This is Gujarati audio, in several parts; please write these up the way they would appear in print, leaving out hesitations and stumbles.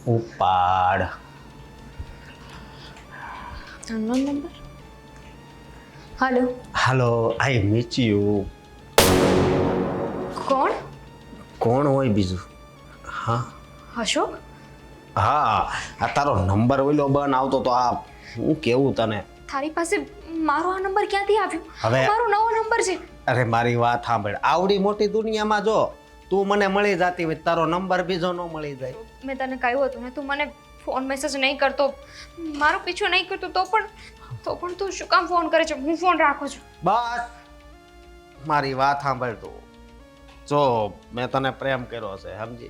ઉપાડ. Unknown number. Hello. Hello, I miss you. કોણ? કોણ હોય બીજું? હા અશોક? હા, આ તારો નંબર ઓલો બન આવતો તો આ હું કેવું તને. તારી પાસે મારો આ નંબર ક્યાંથી આવ્યો? હવે- મારો નવો નંબર છે. અરે મારી વાત સાંભળ, આવડી મોટી દુનિયામાં જો તું મને મળી જાતી હોય તારો નંબર બીજો ન મળી જાય. મેં તને કહ્યું હતું ને તું મને ફોન મેસેજ નહીં કરતો, મારો પીછો નહીં કરતો, તો પણ તું શું કામ ફોન કરે છે? હું ફોન રાખું છું. બસ મારી વાત સાંભળ તું. જો મેં તને પ્રેમ કર્યો છે સમજી,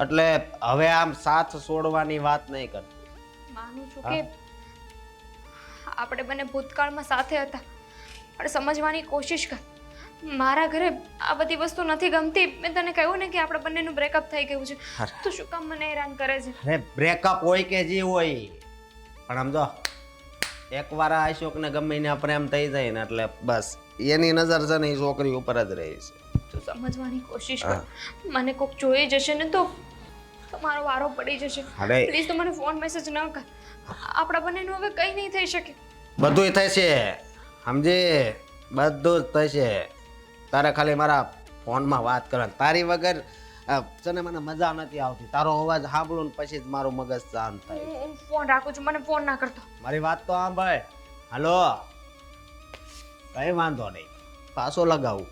એટલે હવે આમ સાથ છોડવાની વાત નહીં કરતી. માનું છું કે આપણે બંને ભૂતકાળમાં સાથે હતા, પણ સમજવાની કોશિશ કર. મારા ઘરે આ બધી વસ્તુ નથી ગમતી. મેં તને કહ્યું ને કે આપણે બંનેનું બ્રેકઅપ થઈ ગયું છે. તું શું કામ મને હેરાન કરે છે? અરે બ્રેકઅપ હોય કે જે હોય, પણ આમ જો એકવાર આ અશોકને ગમે એને પ્રેમ થઈ જાય ને એટલે બસ એની નજર છે ને એ છોકરી ઉપર જ રહી છે. તું સમજવાની કોશિશ કર. મને કોક જોઈ જશે ને તો મારો વારો પડી જશે. અરે પ્લીઝ તું મને ફોન મેસેજ ન કર. આપણા બંનેનું હવે કંઈ નહીં થઈ શકે. બધુંય થશે સમજી, બધું જ થશે. તારે ખાલી મારા ફોનમાં વાત કરવાની. તારી વગર છે ને મને મજા નથી આવતી. તારો અવાજ સાંભળું ને પછી જ મારું મગજ શાંત થાય. હું ફોન રાખું છું, મને ફોન ના કરતો. મારી વાત તો સાંભળ. હાલો, કઈ વાંધો નહીં, પાછો લગાવું.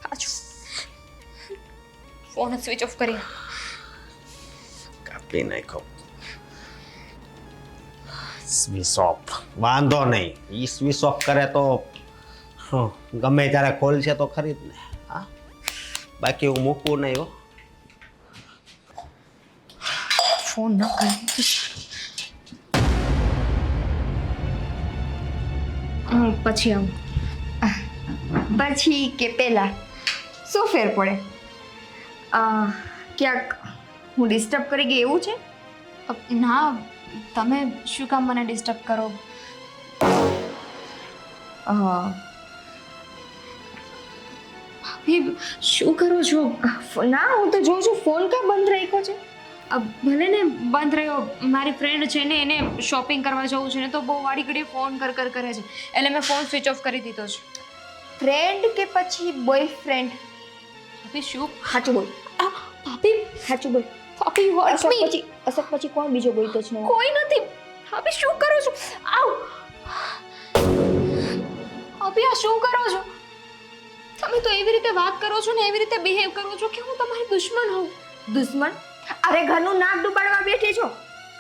પાછું ફોન જ સ્વિચ ઓફ કરી. કાપી નાખો. સ્વિચ ઓફ વાંધો નહીં, ઈ સ્વિચ ઓફ કરે તો ગમે ત્યારે ખોલશે તો ખરી જ ને. હા, બાકી હું મૂકવું નહીં હો. ફોન ન કરે. પછી આવું. પછી કે પહેલા શું ફેર પડે? ક્યાંક હું ડિસ્ટર્બ કરી ગઈ એવું છે? ના, તમે શું કામ મને ડિસ્ટર્બ કરો? ભાભી શું કરો છો? ના, હું તો જોઉં છું ફોન કાં બંધ રાખ્યો છે? ભલે ને બંધ રહ્યો. મારી ફ્રેન્ડ છે ને, એને શોપિંગ કરવા જવું છે ને, તો બહુ વાડી ઘડીએ ફોન કરે છે, એટલે મેં ફોન સ્વિચ ઓફ કરી દીધો છે. ફ્રેન્ડ કે પછી બોયફ્રેન્ડ? ભાભી શું? સાચું બોલ. ભાભી સાચું બોલ. ભાભી અશોક પછી કોણ બીજો બોલતો છે? કોઈ નથી. ભાભી શું કરો છો? આવ. ભાભી આ શું કરો છો? તમે તો એવી રીતે વાત કરો છો ને, એવી રીતે બિહેવ કરો છો કે હું તમારી દુશ્મન હોઉં. દુશ્મન? અરે ઘરનું નાક ડૂબાડવા બેઠી છો.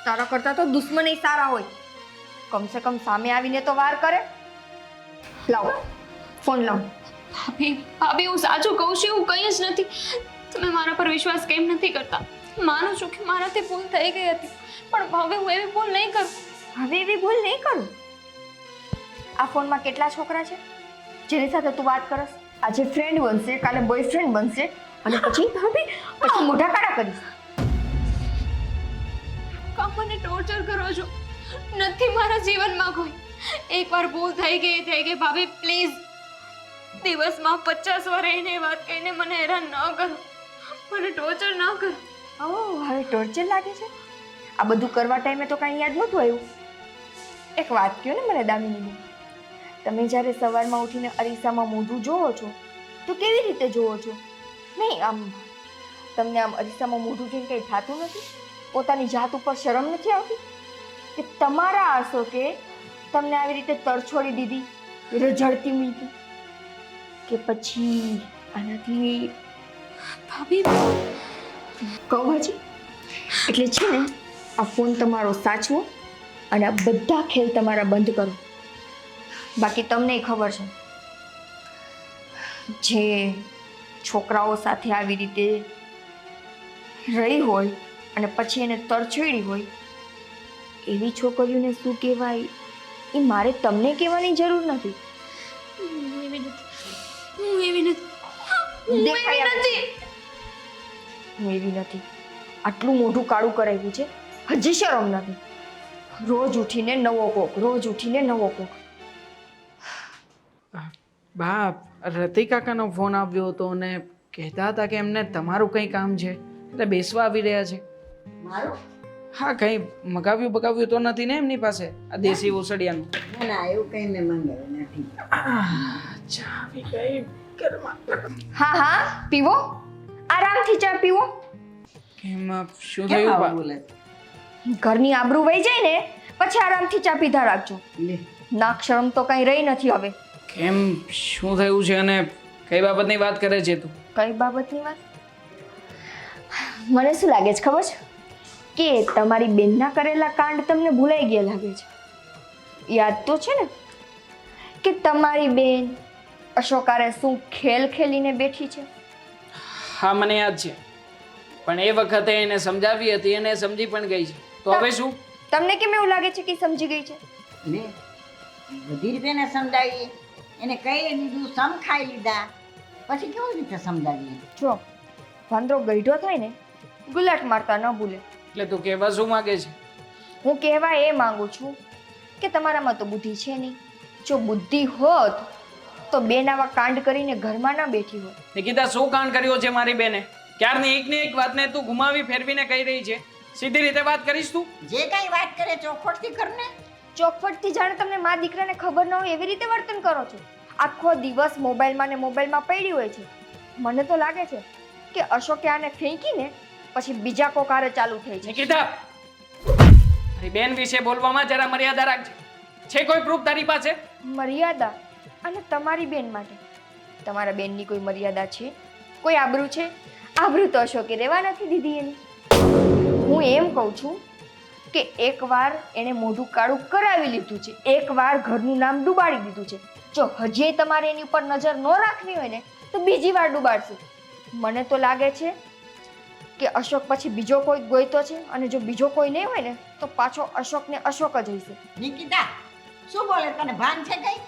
તારા કરતા તો દુશ્મન સારા હોય. કમસે કમ સામે આવીને તો વાર કરે. લાવો ફોન લાવો. ભાભી હું સાચું કહું છું, એવું કંઈ જ નથી. તમે મારા પર વિશ્વાસ કેમ નથી કરતા? માનું છું કે મારાથી ભૂલ થઈ ગઈ હતી, પણ હવે હું એવી ભૂલ નહીં કરું. હવે એવી ભૂલ નહીં કરું. આ ફોનમાં કેટલા છોકરા છે જેની સાથે તું વાત કરસ? આજે ફ્રેન્ડ બનશે, કાલે બોયફ્રેન્ડ બનશે, અને પછી મોઢા કાળા કરીશ. કામ મને ટોર્ચર કરો છો. નથી મારા જીવનમાં કોઈ. એકવાર ભૂલ થઈ ગઈ ભાભી, પ્લીઝ દિવસમાં 50 વાર એને વાત કહીને મને હેરાન ન કરો. મને ટોર્ચર ન કરો. હવે ટોર્ચર લાગે છે? આ બધું કરવા ટાઈમે તો કાંઈ યાદ નહોતું આવ્યું. એક વાત કહો ને મને દામિનીબેન, તમે જ્યારે સવારમાં ઉઠીને અરીસામાં મોઢું જોવો છો તો કેવી રીતે જોવો છો? નહીં, આમ તમને આમ અરીસામાં મોઢું જોઈને કંઈ થતું નથી? પોતાની જાત ઉપર શરમ નથી આવતી? કે તમારા આશો કે તમને આવી રીતે તરછોડી દીધી, રઝળતી મૂકી, કે પછી આનાથી ભાભી કહું હજી? એટલે છે ને, આ ફોન તમારો સાચવો અને આ બધા ખેલ તમારા બંધ કરો. બાકી તમને ખબર છે, જે છોકરાઓ સાથે આવી રીતે રહી હોય અને પછી એને તરછોડી હોય, એવી છોકરીઓને શું કહેવાય એ મારે તમને કહેવાની જરૂર નથી. હું એવી નથી. આટલું મોઢું કાળું કરાવ્યું છે, હજી શરમ નથી? રોજ ઉઠીને નવો કોક. બા, રતિ કાકાનો ફોન આવ્યો હતો અને કહેતા હતા કે એમને તમારું કંઈ કામ છે એટલે બેસવા આવી રહ્યા છે. મારું હા, કંઈ મગાવ્યું તો નથી ને એમની પાસે આ દેશી ઓસડિયાનું? ના ના એવું કંઈ મેં મંગાવ્યું નથી. ચા આવી ગઈ ઘરમાં. હા હા પીવો, આરામથી ચા પીવો. કેમ શું કેમ થયું આવું બા? બોલે? ઘરની આબરૂ વહી જાય ને પછી આરામથી ચા પીધા રાખજો. લે નાક શરમ તો કઈ રહી નથી હવે. કેમ શું થયું છે અને કઈ બાબતની વાત કરે છે તું? કઈ બાબતની વાત? મને શું લાગે છે ખબર છે કે તમારી બેનના કરેલા કાંડ તમને ભૂલાઈ ગયા લાગે છે. યાદ તો છે ને કે તમારી બેન અશોકારે શું ખેલ ખેલીને બેઠી છે? હા, મને યાદ છે, પણ એ વખતે એને સમજાવી હતી અને એ સમજી પણ ગઈ છે. તો હવે શું? તમને કેમ એવું લાગે છે કે ઈ સમજી ગઈ છે? લે બધી રીતે એને સમજાવીએ, એને કહી દીધું, સમ ખાઈ લીધા, પછી કેવી રીતે સમજાવીએ? જો વાંદરો ગઈઢો થાય ને ગુલાટ મારતા ન ભૂલે. એટલે તું કહેવા શું માંગે છે? હું કહેવા એ માંગુ છું કે તમારામાં તો બુદ્ધિ છે નહીં. જો બુદ્ધિ હોત તો બેન આવા કાંડ કરીને ઘરમાં ના બેઠી હોત. નિકિતા, શું કાંડ કર્યો છે મારી બેને? ક્યારની એકની એક વાતને તું ઘુમાવી ફેરવીને કહી રહી છે. સીધી રીતે વાત કરીશ તું? જે કઈ વાત કરે ચોખવટથી કરને. ચોખવટથી જાણે તમને મા દીકરાને ખબર ન હોય એવી રીતે વર્તન કરો છો. આખો દિવસ મોબાઈલમાં ને મોબાઈલમાં પડી હોય છે. મને તો લાગે છે કે અશોકે આને ફેંકીને પછી બીજા કોક હારે ચાલુ થઈ છે. નિકિતા, મારી બેન વિશે બોલવામાં જરા મર્યાદા રાખજે. છે કોઈ પ્રૂફ તારી પાસે? મર્યાદા? અને તમારી બેન માટે તમારા બેનની કોઈ મર્યાદા છે? કોઈ આબરૂ છે? આબરૂ તો અશોકે રહેવા નથી દીધી એની. હું એમ કહું છું કે એકવાર એણે મોઢું કાળું કરાવી લીધું છે, એકવાર ઘરનું નામ ડૂબાડી દીધું છે. જો હજી તમારે એની ઉપર નજર ન રાખવી હોય ને તો બીજી વાર ડૂબાડશે. મને તો લાગે છે કે અશોક પછી બીજો કોઈ ગોઈતો છે, અને જો બીજો કોઈ નહીં હોય ને તો પાછો અશોકને અશોક જ હશે. નિકિતા શું બોલે, તને ભાન છે કઈ?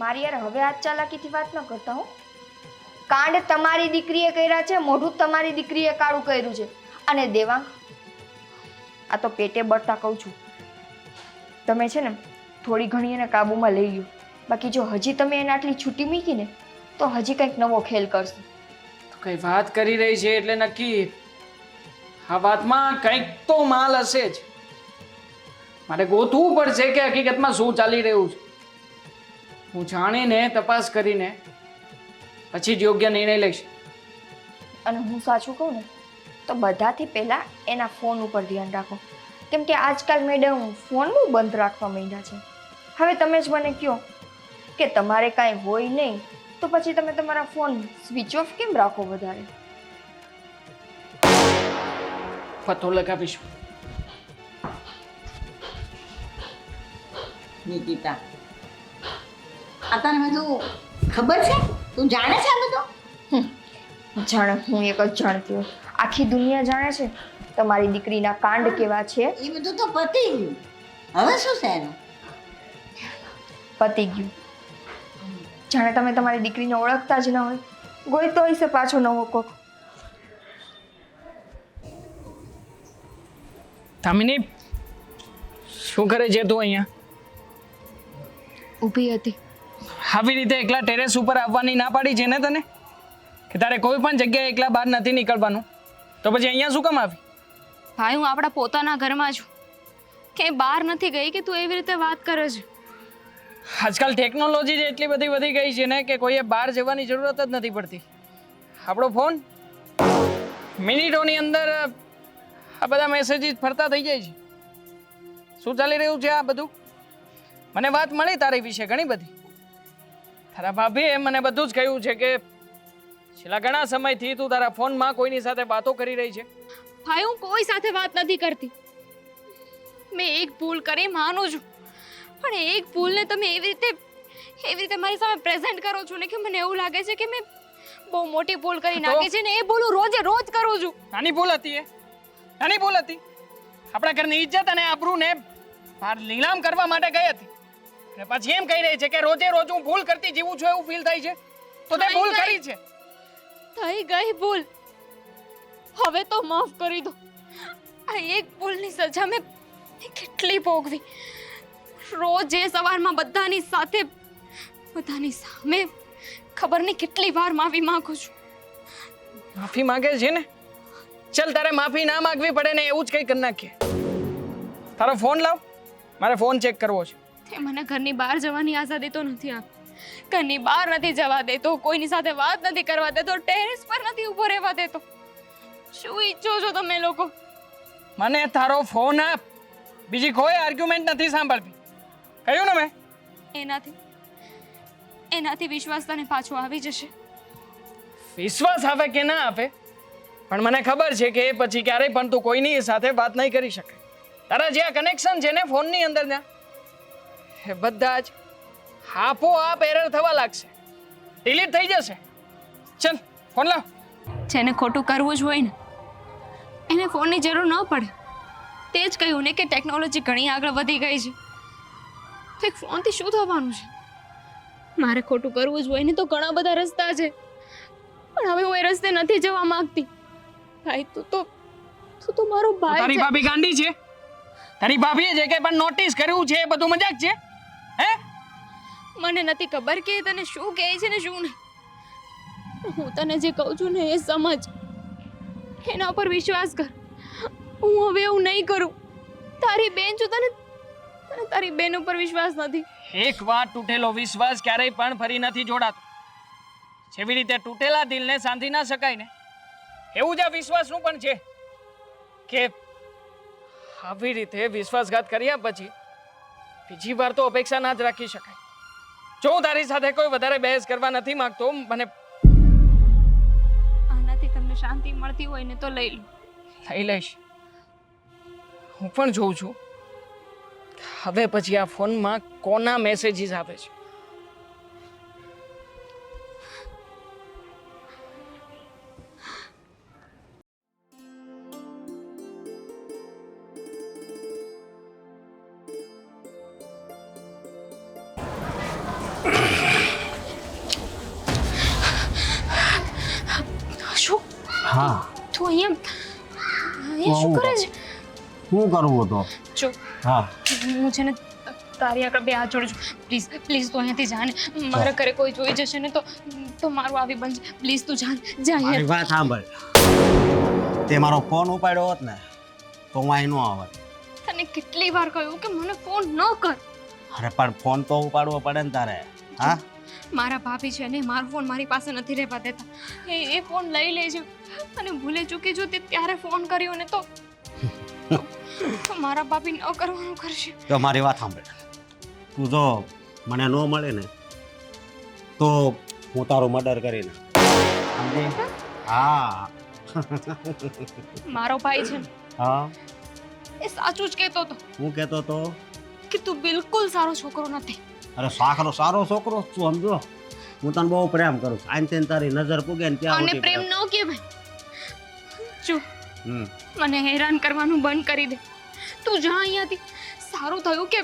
મારી યાર હવે આજ ચાલાકીથી વાત ન કરતા હો. કાંડ તમારી દીકરીએ કર્યા છે, મોઢું તમારી દીકરીએ કાળું કર્યું છે. અને દેવાંગ, આ તો પેટે બળતા કહું છું, તમે છે ને થોડી ઘણી એને કાબૂમાં લઈ લ્યો. બાકી જો હજી તમે એને આટલી છૂટી મૂકી ને તો હજી કંઈક નવો ખેલ કરશે. તું કઈ વાત કરી રહી છે એટલે નક્કી આ વાતમાં કંઈક તો માલ હશે જ. મારે ગોતવું પડશે કે હકીકતમાં શું ચાલી રહ્યું છે. હું જાણીને તપાસ કરીને પછી જ યોગ્ય નિર્ણય લઈશ. અને હું સાચું કહું ને તો બધાથી પહેલાં એના ફોન ઉપર ધ્યાન રાખો, કેમ કે આજકાલ મેડમ ફોન બહુ બંધ રાખવા માંડ્યા છે. હવે તમે જ મને કહો કે તમારે કાંઈ હોય નહીં તો પછી તમે તમારા ફોન સ્વિચ ઓફ કેમ રાખો વધારે? પતો લગાવીશું. નિકિતા આ તને બધું ખબર છે? તું જાણે છે આ બધું? જાણે હું એક જ જાણતી હોય, આખી દુનિયા જાણે છે તમારી દીકરીના કાંડ કેવા છે. એ બધું તો પતી ગયું, હવે શું છે એનું? પતી ગયું. જાણે તમે તમારી દીકરીને ઓળખતા જ ન હોય, ગોઈતો હશે પાછો નવો કોક. તામિની, શું કરે છે તું અહીંયા? ઊભી હતી. આવી રીતે એકલા ટેરેસ ઉપર આવવાની ના પાડી છે ને તને, કે તારે કોઈ પણ જગ્યાએ એકલા બહાર નથી નીકળવાનું? તો પછી અહીંયા શું કામ આવી? ભાઈ, હું આપણા પોતાના ઘરમાં છું, ક્યાંય બહાર નથી ગઈ કે તું એવી રીતે વાત કરે છે. આજકાલ ટેકનોલોજી જ એટલી બધી વધી ગઈ છે ને કે કોઈએ બહાર જવાની જરૂરત જ નથી પડતી. આપણો ફોન મિનિટોની અંદર આ બધા મેસેજીસ ફરતા થઈ જાય છે. શું ચાલી રહ્યું છે આ બધું? મને વાત મળી તારી વિશે ઘણી બધી. તારા ભાભીએ મને બધું જ કહ્યું છે કે છેલ્લા ઘણા સમયથી તું તારા ફોનમાં કોઈની સાથે વાતો કરી રહી છે. ભાઈ, હું કોઈ સાથે વાત નથી કરતી. મેં એક ભૂલ કરી માનું છું, પણ એક ભૂલને તમે એવી રીતે મારી સામે પ્રેઝન્ટ કરો છો ને કે મને એવું લાગે છે કે મેં બહુ મોટી ભૂલ કરી નાખી છે ને એ ભૂલ હું રોજે રોજ કરું છું. નાની ભૂલ હતી એ, નાની ભૂલ હતી. આપણા ઘરની ઇજ્જત અને આબરૂને બહાર નીલામ કરવા માટે ગઈ હતી અને પછી એમ કહી રહી છે કે રોજે રોજ હું ભૂલ કરતી જીવું છું એવું ફીલ થાય છે. તો તે ભૂલ કરી છે. થઈ ગઈ ભૂલ, હવે તો માફ કરી દો. આ એક ભૂલની સજા મેં કેટલી ભોગવી. રોજે સવારમાં બધાની સામે ખબર નહીં કેટલી વાર માફી માંગુ છું. માફી માંગે છે ને, ચલ તારે માફી ના માંગવી પડે ને એવું જ કંઈ કરી નાખીએ. તારો ફોન લાવ, મારે ફોન ચેક કરવો છે. તે મને ઘરની બહાર જવાની આઝાદી તો નથી આપતી. ઘરની બહાર નથી જવા દેતો, કોઈની સાથે વાત નથી કરવા દેતો, ટેરેસ પર નથી ઊભો રહેવા દેતો. શું ઈચ્છો છો તમે લોકો? મને તારો ફોન આપ. બીજી કોઈ આર્ગ્યુમેન્ટ નથી સાંભળવી. કહ્યું ને મેં? એનાથી વિશ્વાસ તને પાછો આવી જશે. વિશ્વાસ આવે કે ના આપે, પણ મને ખબર છે કે એ પછી ક્યારેય પણ તું કોઈની સાથે વાત નહીં કરી શકે. તારા જે આ કનેક્શન છે ને ફોનની અંદર ના, એ બધા જ આપોઆપ એરર થવા લાગશે, ડિલીટ થઈ જશે. ચલ ફોન લાવ. જેને ખોટું કરવું જ હોય ને એને ફોનની જરૂર ન પડે. તે જ કહ્યું ને કે ટેકનોલોજી ઘણી આગળ વધી ગઈ છે, તો એક ફોનથી શું થવાનું છે? મારે ખોટું કરવું જ હોય ને તો ઘણા બધા રસ્તા છે, પણ હવે હું એ રસ્તે નથી જવા માંગતી. ભાઈ તું તો મારો ભાઈ તારી છે. ભાભી ગાંડી છે? તારી ભાભીએ જે કંઈ પણ નોટિસ કર્યું છે એ બધું મજાક છે? હે? મને નથી ખબર કે એ તને શું કહે છે ને શું નહીં. હું તને જે કહું છું ને એ સમજ, એના પર વિશ્વાસ કર. હું હવે એવું નહીં કરું. તારી બેન છું, તને તારી બેન ઉપર વિશ્વાસ નથી. એક વાર તૂટેલો વિશ્વાસ ક્યારેય પણ ફરી નથી જોડાતો. જેવી રીતે તૂટેલા દિલને સાંધી ના શકાય ને, એવું જ આ વિશ્વાસનું પણ છે કે આવી રીતે વિશ્વાસઘાત કર્યા પછી બીજી વાર તો અપેક્ષા ના જ રાખી શકાય. જો હું તારી સાથે કોઈ વધારે બહેસ કરવા નથી માંગતો, મને આનાથી તમને શાંતિ મળતી હોય ને તો લઈ લો. લઈ લઈશ. હું પણ જોઉં છું હવે પછી આ ફોનમાં કોના મેસેજીસ આવે છે. શું હા, તું અહીંયા શું કરે છે? શું કરવું તો? જો હા, હું છે ને તારી આગળ બે હાથ જોડું છું. પ્લીઝ પ્લીઝ તું અહીંયાથી જા ને. મારા ઘરે કોઈ જોઈ જશે ને તો મારું આવી બનશે. પ્લીઝ તું જા જા મારી અહીંયા. વાત સાંભળ. તે મારો ફોન ઉપાડ્યો હોત ને તો હું અહીં ન આવત. તને કેટલી વાર કહ્યું કે મને ફોન ન કર. અરે પણ ફોન તો ઉપાડવો પડે ને તારે. હા, મારા ભાભી છે ને મારો ફોન મારી પાસે નથી રહેવા દેતા. એ ફોન લઈ લે છે અને ભૂલે ચૂકી જો તે ત્યારે ફોન કર્યો ને તો મારા ભાભી ન કરવાનું કરશે. તો મારી વાત સાંભળ. તું જો મને ન મળે ને તો હું તારું મર્ડર કરી નાખ. સમજી? હા. મારો ભાઈ છે ને હા, એ સાચું જ કહેતો હતો હું કહેતો તો કે તું બિલકુલ સારો છોકરો નથી. અરે સારો છોકરો છું, સમજો. હું તને બહુ પ્રેમ કરું છું. આને તારી નજર પૂગે ને ત્યાં અને સુધી પ્રેમ ન કહેવાય. જો હમ. મને હેરાન કરવાનું બંધ કરી દે. તું જા અહીંયાથી. સારું થયું કે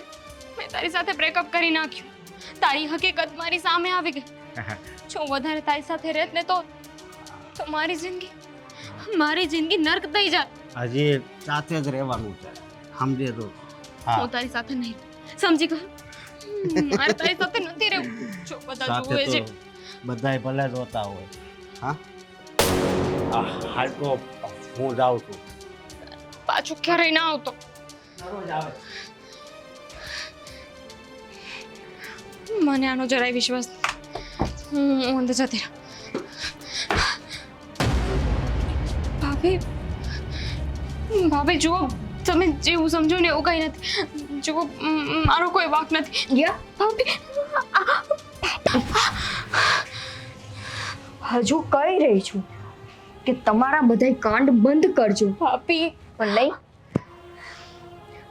મેં તારી સાથે બ્રેકઅપ કરી નાખ્યું. તારી હકીકત મારી સામે આવી ગઈ. જો વધારે તારી સાથે રહેત ને તો મારી જિંદગી નર્ક થઈ જાત. હજી સાથે જ રહેવાનું છે, સમજે તો. હા, હું તારી સાથે નહીં રહું. સમજી ગયો? મારે તારી સાથે નથી રહેવું. જો બધા સાથે જોવે છે. તો બધાય ભલે જોતા હોય. હા, હાલ તો હું જાઉં છું. પાછું ક્યારેય ના આવતો. મને આનો જરાય વિશ્વાસ નથી. હું અંદર જતી રહું. ભાભી જુઓ, તમે જેવું સમજો ને એવું કંઈ નથી. જુઓ મારો કોઈ વાંક નથી. યા ભાભી હજુ કહી રહી છું કે તમારા બધાય કાંડ બંધ કરજો. ભાભી પણ નહીં.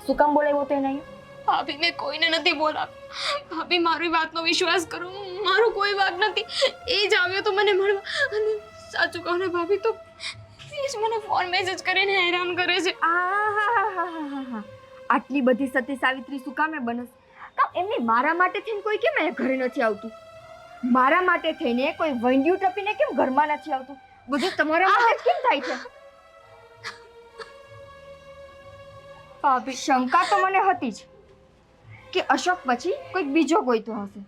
શું કામ બોલાવ્યો તો એને અહીંયા? ભાભી મેં કોઈને નથી બોલાવ્યું. ભાભી મારી વાતનો વિશ્વાસ કરો, મારો કોઈ વાંક નથી. એ જ આવ્યો તો મને મળવા. અને સાચું કહું ને ભાભી તો એ જ મને ફોન મેસેજ કરીને હેરાન કરે છે. આહાહાહાહા. આટલી બધી સતી સાવિત્રી શું કામે બનસ? કામ એમને મારા માટે થઈને કોઈ કેમ અહીંયા ઘરે નથી આવતું? મારા માટે થઈને કોઈ વંડ્યું ટપીને કેમ ઘરમાં નથી આવતું? બધું તમારા માટે જ કેમ થાય છે? ભાભી શંકા તો મને હતી જ કે અશોક પછી કોઈક બીજો કોઈ તો હશે,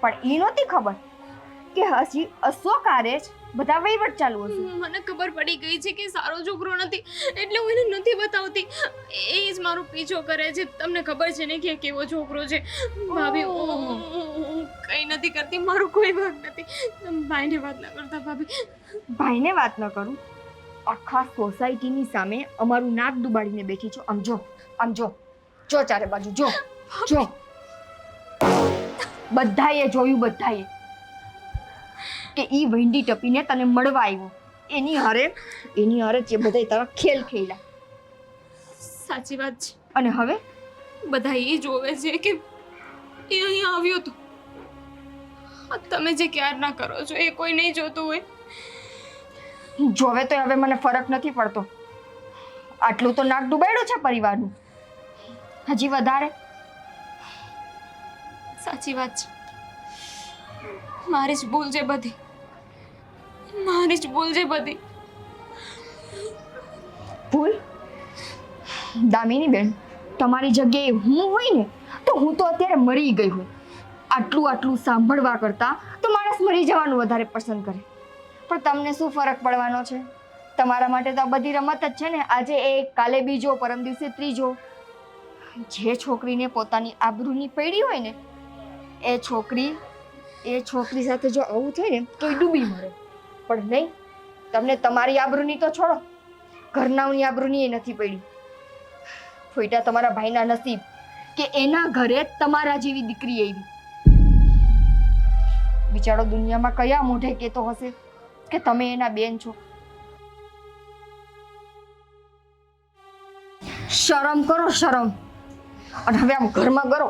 પણ એ નહોતી ખબર કે હજી અશોક આરે જ બધા વહીવટ ચાલુ હશે. મને ખબર પડી ગઈ છે કે સારો છોકરો નથી એટલે હું એને નથી બતાવતી. એ જ મારો પીછો કરે છે. તમને ખબર છે ને કે કેવો છોકરો છે. ભાભી હું કંઈ નથી કરતી. મારો કોઈ વાંક નથી. તમે ભાઈને વાત ના કરતા ભાભી. ભાઈને વાત ન કરું, આખા સોસાયટીની સામે અમારું નાક ડુબાડીને બેઠી છો. આમ જો, આમ જો, જો ચારે બાજુ જો, જો. બધાએ જોયું, બધાએ કે ઈ વંડી ટપીને તને મળવા આવ્યો. એની હારે જે બધાય તારા ખેલ ખેલ્યા. સાચી વાત છે. અને હવે બધા એ જોવે છે કે એ અહીંયા આવ્યો તો. તમે જે ક્યારના કરો છો એ કોઈ નહીં જોતું હોય. જોવે તો હવે મને ફરક નથી પડતો. આટલું તો નાક ડુબાડ્યું છે પરિવારનું, હજી વધારે. સાચી વાત છે. મારી જ ભૂલ છે બધી. મારી જ ભૂલ છે બધી. ભૂલ? દામિની બેન, તમારી જગ્યાએ હું હોય ને તો હું તો અત્યારે મરી ગઈ હોય. આટલું સાંભળવા કરતાં તો માણસ મરી જવાનું વધારે પસંદ કરે. પણ તમને શું ફરક પડવાનો છે? તમારા માટે તો આ બધી રમત જ છે ને. આજે એક, કાલે બીજો, પરમ દિવસે ત્રીજો. જે છોકરીને પોતાની આબરૂની પડી હોય ને એ છોકરી સાથે જો આવું થાય ને તો એ ડૂબી મરે. પણ નહીં, તમને તમારી આબરૂની તો છોડો, ઘરનાઓની આબરૂની એ નથી પડી. ફોઈટા તમારા ભાઈના નસીબ કે એના ઘરે તમારા જેવી દીકરી આવી. બિચારો દુનિયામાં કયા મોઢે કહેતો હશે કે તમે એના બેન છો. શરમ કરો, શરમ. અને હવે આમ ઘરમાં કરો.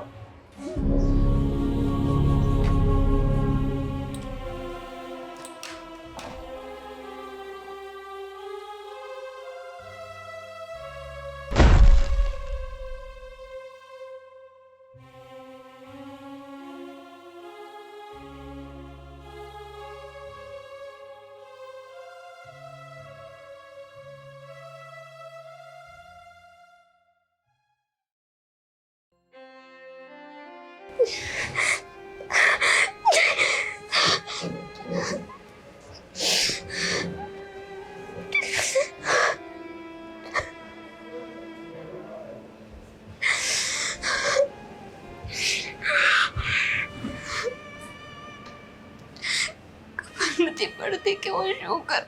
નથી પડતી કે હું શું કરું.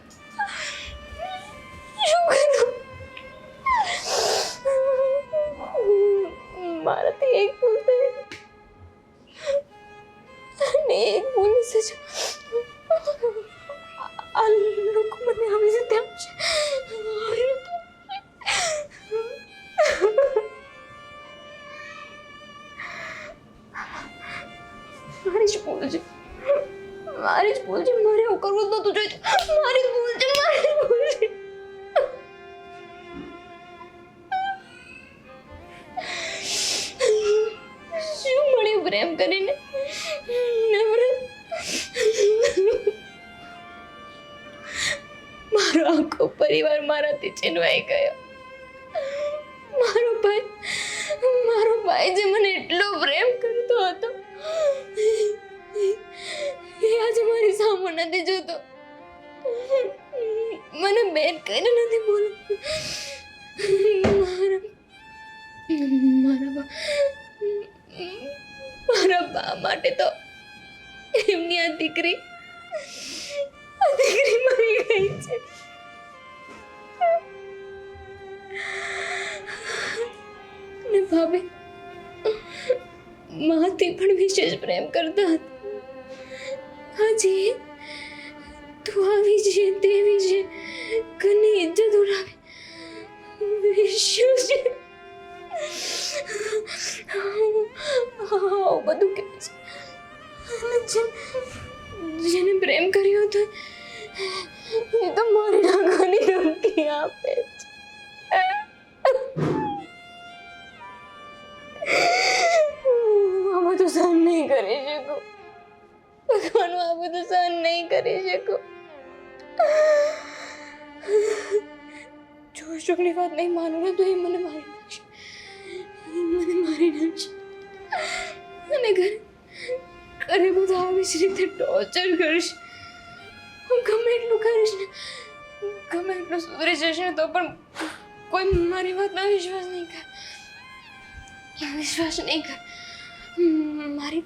મારાથી એક ભૂલ થઈ અને એક ભૂલ છે. આ લોકો મને આવી રીતે આપશે. મારી જ ભૂલ છે. મારી જ ભૂલ છે. મારે એવું કરવું જ નતું જોઈતું. મારી જ ભૂલ છે. મારી જ ભૂલ છે. શું મળ્યું પ્રેમ કરીને? નવરત. મારો આખો પરિવાર મારાથી છીનવાઈ ગયો. મારો ભાઈ જે મને એટલો પ્રેમ કરતો હતો એ આજે મારી સામે નથી જોતો. મને બેન કહીને નથી બોલતો. મારા બા માટે તો એમની આ દીકરી મરી ગઈ છે. અને ભાભી માથી પણ વિશેષ પ્રેમ કરતા હતા. આજે તું આવી છે તેવી છે, ઘરની ઇજ્જત ઉડાવી. વિશ્વ છે બધું કે છે. જેને પ્રેમ કર્યો હતો એ તો મારી નાખવાની ધમકી આપે છે. આ બધું સહન નહીં કરી શકું. ભગવાન, આ બધું સહન નહીં કરી શકું. જો અશોકની વાત નહીં માનું ને તો એ મને મારી નાખશે. અને ઘરે બધા આવી જ રીતે ટોર્ચર કરશે. હું ગમે ગમે એટલું કરીશ ને, ગમે એટલું સુધરી જશે ને તો પણ કોઈ મારી વાતનો વિશ્વાસ નહીં કરે. વિશ્વાસ નહીં કરે. મારી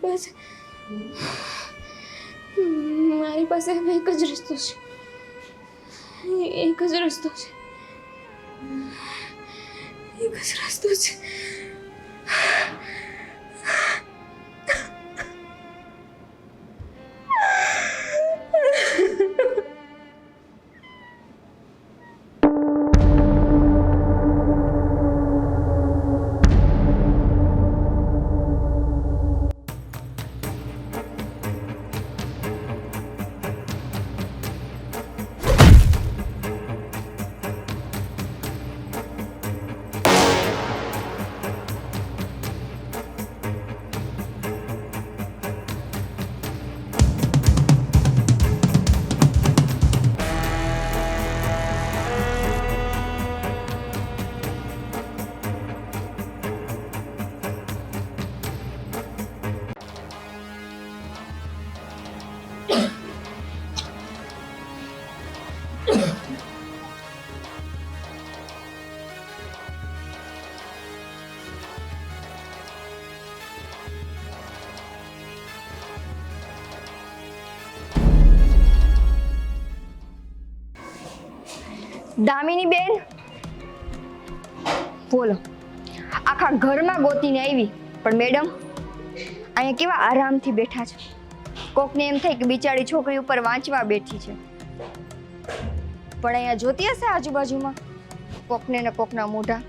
પાસે હવે એક જ રસ્તો છે. એક જ રસ્તો છે. એક જ રસ્તો છે. દામિની બેન, બોલો. આખા ઘરમાં ગોતીને આવી, પણ મેડમ અહીંયા કેવા આરામથી બેઠા છે. કોકને એમ થાય કે બિચારી છોકરી ઉપર વાંચવા બેઠી છે, પણ અહીંયા જોતી હશે આજુબાજુમાં કોકને ને કોકના મોઢા.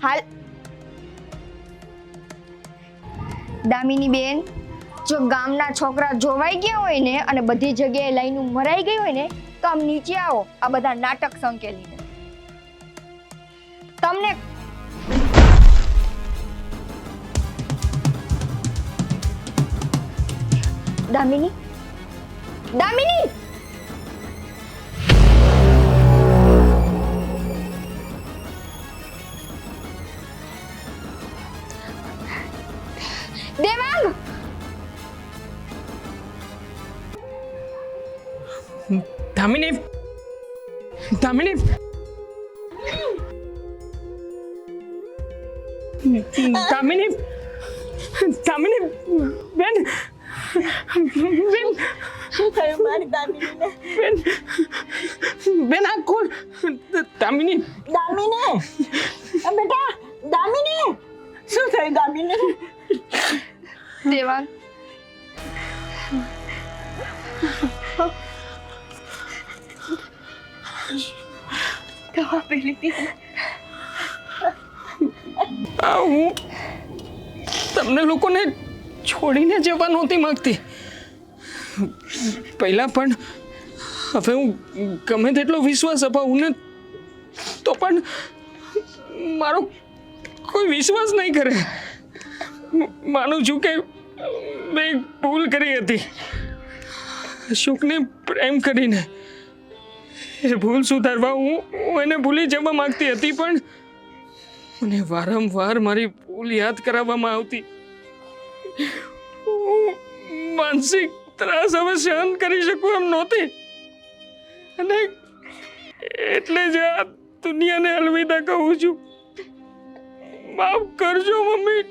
હાલ દામિની બેન, જો ગામના છોકરા જોવાઈ ગયા હોય ને અને બધી જગ્યાએ લાઈન મરાઈ ગઈ હોય ને તો આમ નીચે આવો, આ બધા નાટક સંકેલીને. તમને દામિની, દામિની, દેવાંગ, દામિની, દામિની, દામિની, દામિની બેન, બેન, શું થયું મારી દામિનીને? બેન, બેન આ કોણ? દામિની, દામિની, બેટા દામિની, શું થયું દામિની? દેવાંગ, દવા પી લીધી. હું તમને લોકોને છોડીને જવા નહોતી માંગતી પહેલા, પણ હવે હું ગમે તેટલો વિશ્વાસ અપાવું ને તો પણ મારો કોઈ વિશ્વાસ નહીં કરે. માનું છું કે મેં ભૂલ કરી હતી અશોકને પ્રેમ કરીને. એ ભૂલ સુધારવા હું એને ભૂલી જવા માંગતી હતી, પણ મને વારંવાર મારી ભૂલ યાદ કરાવવામાં આવતી. હું માનસિક ત્રાસ હવે સહન કરી શકું એમ નહોતી, અને એટલે જ આ દુનિયાને અલવિદા કહું છું. માફ કરજો મમ્મી,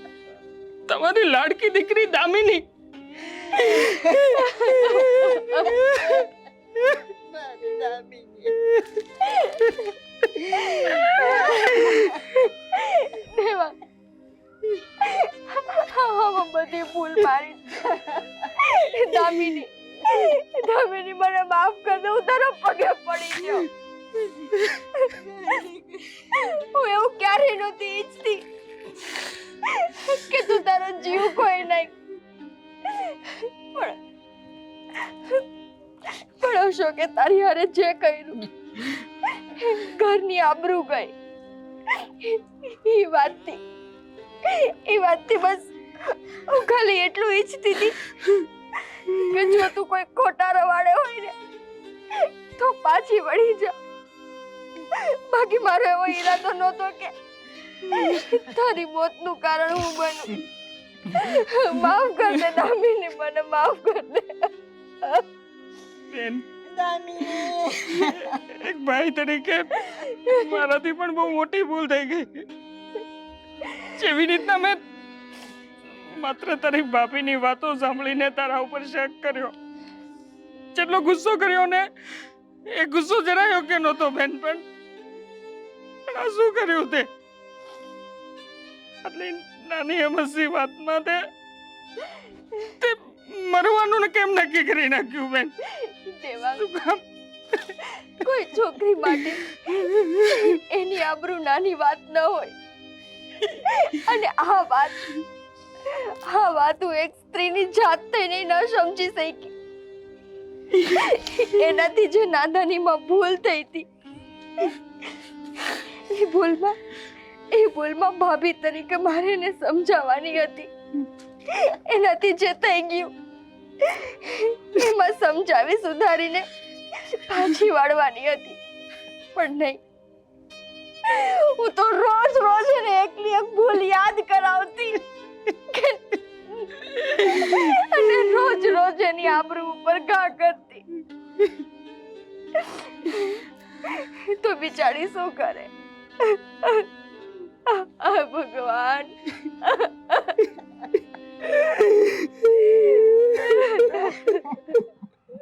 તમારી લાડકી દીકરી દામિની. બધી ભૂલ મારી. દામિની, દામિની મને માફ કર દે, હું તારા પગે પડી ગયો. હું એવું ક્યારે નહોતી ઈચ્છતી કે તું તારો જીવ કોઈ નહીં, પણ અશોકે તારી હારે જે કર્યું, ઘરની આબરૂ ગઈ. એ વાતથી બસ હું ખાલી એટલું ઈચ્છતી હતી કે જો તું કોઈ ખોટા રવાડે હોય ને તો પાછી વળી જા. બાકી મારો એવો ઈરાદો નહોતો કે તારી મોતનું કારણ હું બનું. માફ કર દે દામિની, મને માફ કર દે. બેન, દામિની. એક ભાઈ તરીકે મારાથી પણ બહુ મોટી ભૂલ થઈ ગઈ. જેવી રીતના મેં માત્ર તારી ભાભીની વાતો સાંભળીને તારા ઉપર શક કર્યો, જેટલો ગુસ્સો કર્યો ને એ ગુસ્સો જરા યોગ્ય નહોતો બેન. પણ આ શું કર્યું તે? આટલી નાની અમસ્તી વાતમાં તે મરવાનું ને કેમ નક્કી કરી નાખ્યું બેન? દેવાંગ, શું કામ? કોઈ છોકરી માટે એની આબરૂ નાની વાત ન હોય. અને આ વાત હું એક સ્ત્રીની જાત થઈને ન સમજી શકી. એનાથી જે નાદાનીમાં ભૂલ થઈ હતી, એ ભૂલમાં ભાભી તરીકે મારે એને સમજાવવાની હતી. એનાથી જે થઈ ગયું એમાં સમજાવી સુધારીને પાછી વાળવાની હતી. પણ નહીં, હું તો રોજ એને એકલી એક ભૂલ યાદ કરાવતી અને રોજ એની આબરૂ ઉપર ઘા કરતી. તો બિચારી શું કરે? ભગવાન,